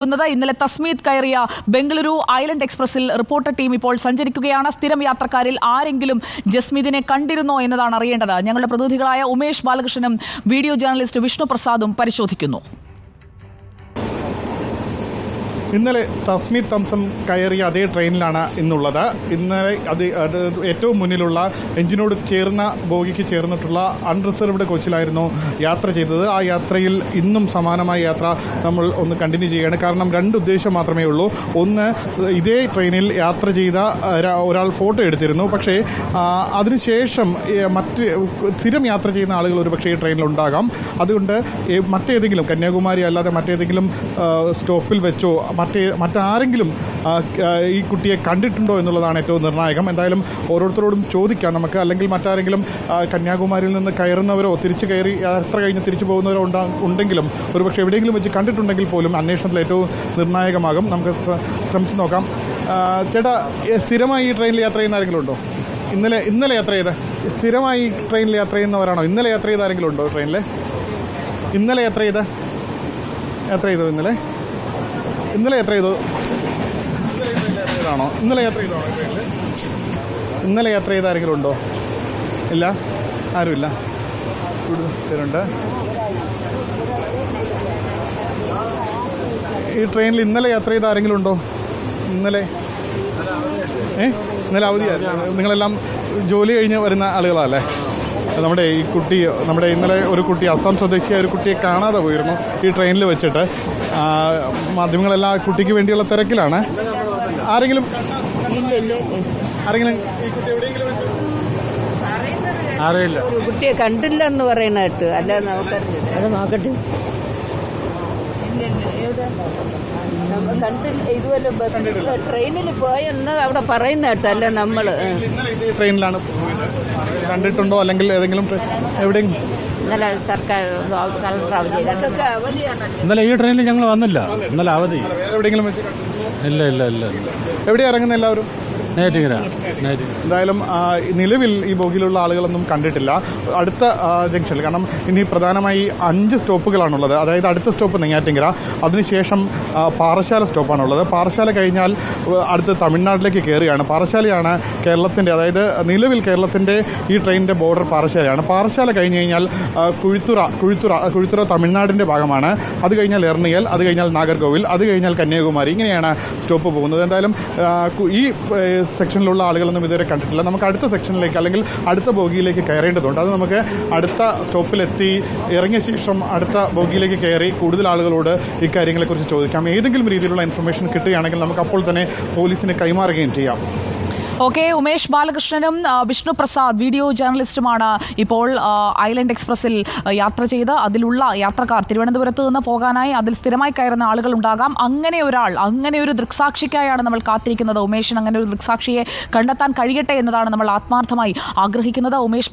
ഇന്നലെ തസ്മീത് കയറിയ Bengaluru island എക്സ്പ്രസിൽ reporter team ഇപ്പോൾ സഞ്ചരിക്കുകയാണ്. സ്ഥിരം യാത്രക്കാരിൽ ആരെങ്കിലും ജസ്മീതിനെ കണ്ടിരുന്നോ എന്നതാണ് അറിയേണ്ടത്. ഞങ്ങളുടെ പ്രതിനിധികളായ ഉമേഷ് ബാലകൃഷ്ണനും വീഡിയോ ജേർണലിസ്റ്റ് വിഷ്ണു പ്രസാദും പരിശോധിക്കുന്നു. ഇന്നലെ തസ്മീത് തംസം കയറിയ അതേ ട്രെയിനിലാണ് ഇന്നുള്ളത്. ഇന്നലെ അത് ഏറ്റവും മുന്നിലുള്ള എഞ്ചിനോട് ചേർന്ന ബോഗിക്ക് ചേർന്നിട്ടുള്ള അൺറിസർവ്ഡ് കോച്ചിലായിരുന്നു യാത്ര ചെയ്തത്. ആ യാത്രയിൽ ഇന്നും സമാനമായ യാത്ര നമ്മൾ ഒന്ന് കണ്ടിന്യൂ ചെയ്യുകയാണ്. കാരണം രണ്ട് ഉദ്ദേശം മാത്രമേ ഉള്ളൂ. ഒന്ന്, ഇതേ ട്രെയിനിൽ യാത്ര ചെയ്ത ഒരാൾ ഫോട്ടോ എടുത്തിരുന്നു. പക്ഷേ അതിനുശേഷം മറ്റ് സ്ഥിരം യാത്ര ചെയ്യുന്ന ആളുകൾ ഒരു പക്ഷേ ഈ ട്രെയിനിലുണ്ടാകാം. അതുകൊണ്ട് മറ്റേതെങ്കിലും കന്യാകുമാരി അല്ലാതെ മറ്റേതെങ്കിലും സ്റ്റോപ്പിൽ വെച്ചോ മറ്റാരെങ്കിലും ഈ കുട്ടിയെ കണ്ടിട്ടുണ്ടോ എന്നുള്ളതാണ് ഏറ്റവും നിർണായകം. എന്തായാലും ഓരോരുത്തരോടും ചോദിക്കാം നമുക്ക്. അല്ലെങ്കിൽ മറ്റാരെങ്കിലും കന്യാകുമാരിയിൽ നിന്ന് കയറുന്നവരോ തിരിച്ചു കയറി യാത്ര കഴിഞ്ഞ് തിരിച്ചു പോകുന്നവരോ ഉണ്ടെങ്കിലും ഒരുപക്ഷെ എവിടെയെങ്കിലും വെച്ച് കണ്ടിട്ടുണ്ടെങ്കിൽ പോലും അന്വേഷണത്തിൽ ഏറ്റവും നിർണായകമാകും. നമുക്ക് ശ്രമിച്ചു നോക്കാം. ചേട്ടാ, സ്ഥിരമായി ഈ ട്രെയിനിൽ യാത്ര ചെയ്യുന്ന ആരെങ്കിലും ഉണ്ടോ? ഇന്നലെ യാത്ര ചെയ്ത സ്ഥിരമായി ട്രെയിനിൽ യാത്ര ചെയ്യുന്നവരാണോ? ഇന്നലെ യാത്ര ചെയ്ത ആരെങ്കിലും ഉണ്ടോ ട്രെയിനിൽ? ഇന്നലെ യാത്ര ചെയ്തോ? ഇന്നലെ യാത്ര ചെയ്തോ? ഇന്നലെ യാത്ര ചെയ്തോ ട്രെയിനിൽ? ഇന്നലെ യാത്ര ചെയ്ത ആരെങ്കിലും ഉണ്ടോ? ഇല്ല, ആരുമില്ല. പേരുണ്ട്. ഈ ട്രെയിനിൽ ഇന്നലെ യാത്ര ചെയ്ത ആരെങ്കിലും ഉണ്ടോ? ഇന്നലെ അവധിയായിരുന്നു. നിങ്ങളെല്ലാം ജോലി കഴിഞ്ഞ് വരുന്ന ആളുകളല്ലേ? നമ്മുടെ ഇന്നലെ ഒരു കുട്ടി, അസം സ്വദേശിയായ ഒരു കുട്ടിയെ കാണാതെ പോയിരുന്നു ഈ ട്രെയിനിൽ വെച്ചിട്ട്. മാധ്യമങ്ങളെല്ലാം ആ കുട്ടിക്ക് വേണ്ടിയുള്ള തിരക്കിലാണ്. ആരെങ്കിലും അറിയില്ല, കുട്ടിയെ കണ്ടില്ല എന്ന് പറയുന്നതായിട്ട്. അല്ല, നമുക്കറിയില്ല. നോക്കട്ടെ, കണ്ടില്ല. ഇതുപോലെ ട്രെയിനിൽ പോയെന്ന് അവിടെ പറയുന്ന കേട്ടല്ല. നമ്മള് ട്രെയിനിലാണ് കണ്ടിട്ടുണ്ടോ? അല്ലെങ്കിൽ ഏതെങ്കിലും എവിടെയെങ്കിലും ഇന്നലെ സർക്കാർ കളക്ടർ അവധിയാണ്. ഇന്നലെ ഈ ട്രെയിനിൽ ഞങ്ങൾ വന്നില്ല. ഇന്നലെ അവധി. എവിടെയെങ്കിലും വെച്ച് ഇല്ല. എവിടെയാ ഇറങ്ങുന്ന എല്ലാവരും? എന്തായാലും നിലവിൽ ഈ ബോഗിയിലുള്ള ആളുകളൊന്നും കണ്ടിട്ടില്ല. അടുത്ത ജംഗ്ഷനിൽ, കാരണം ഇനി പ്രധാനമായി 5 സ്റ്റോപ്പുകളാണുള്ളത്. അതായത് അടുത്ത സ്റ്റോപ്പ് നെയ്യാറ്റിങ്കര, അതിനുശേഷം പാറശാല സ്റ്റോപ്പാണുള്ളത്. പാറശാല കഴിഞ്ഞാൽ അടുത്ത് തമിഴ്നാട്ടിലേക്ക് കയറുകയാണ്. പാറശാലയാണ് കേരളത്തിൻ്റെ, അതായത് നിലവിൽ കേരളത്തിൻ്റെ ഈ ട്രെയിനിൻ്റെ ബോർഡർ പാറശാലയാണ്. പാറശാല കഴിഞ്ഞ് കഴിഞ്ഞാൽ കുഴിത്തുറ തമിഴ്നാടിൻ്റെ ഭാഗമാണ്. അത് കഴിഞ്ഞാൽ എർണിയൽ, അത് കഴിഞ്ഞാൽ നാഗർകോവിൽ, അത് കഴിഞ്ഞാൽ കന്യാകുമാരി. ഇങ്ങനെയാണ് സ്റ്റോപ്പ് പോകുന്നത്. എന്തായാലും ഈ സെക്ഷനിലുള്ള ആളുകളൊന്നും ഇതുവരെ കണ്ടിട്ടില്ല. നമുക്ക് അടുത്ത സെക്ഷനിലേക്ക് അല്ലെങ്കിൽ അടുത്ത ബോഗിയിലേക്ക് കയറേണ്ടതുണ്ട്. അത് നമുക്ക് അടുത്ത സ്റ്റോപ്പിലെത്തി ഇറങ്ങിയ ശേഷം അടുത്ത ബോഗിയിലേക്ക് കയറി കൂടുതൽ ആളുകളോട് ഇക്കാര്യങ്ങളെക്കുറിച്ച് ചോദിക്കാം. ഏതെങ്കിലും രീതിയിലുള്ള ഇൻഫർമേഷൻ കിട്ടുകയാണെങ്കിൽ നമുക്ക് അപ്പോൾ തന്നെ പോലീസിന് കൈമാറുകയും ചെയ്യാം. ഓക്കെ, ഉമേഷ് ബാലകൃഷ്ണനും വിഷ്ണു പ്രസാദ് വീഡിയോ ജേർണലിസ്റ്റുമാണ് ഇപ്പോൾ ഐലൻഡ് എക്സ്പ്രസിൽ യാത്ര ചെയ്ത് അതിലുള്ള യാത്രക്കാർ തിരുവനന്തപുരത്ത് നിന്ന് പോകാനായി അതിൽ സ്ഥിരമായി കയറുന്ന ആളുകൾ ഉണ്ടാകാം. അങ്ങനെ ഒരു ദൃക്സാക്ഷിക്കായാണ് നമ്മൾ കാത്തിരിക്കുന്നത്. ഉമേഷിന് അങ്ങനെ ഒരു ദൃക്സാക്ഷിയെ കണ്ടെത്താൻ കഴിയട്ടെ എന്നതാണ് നമ്മൾ ആത്മാർത്ഥമായി ആഗ്രഹിക്കുന്നത്. ഉമേഷ്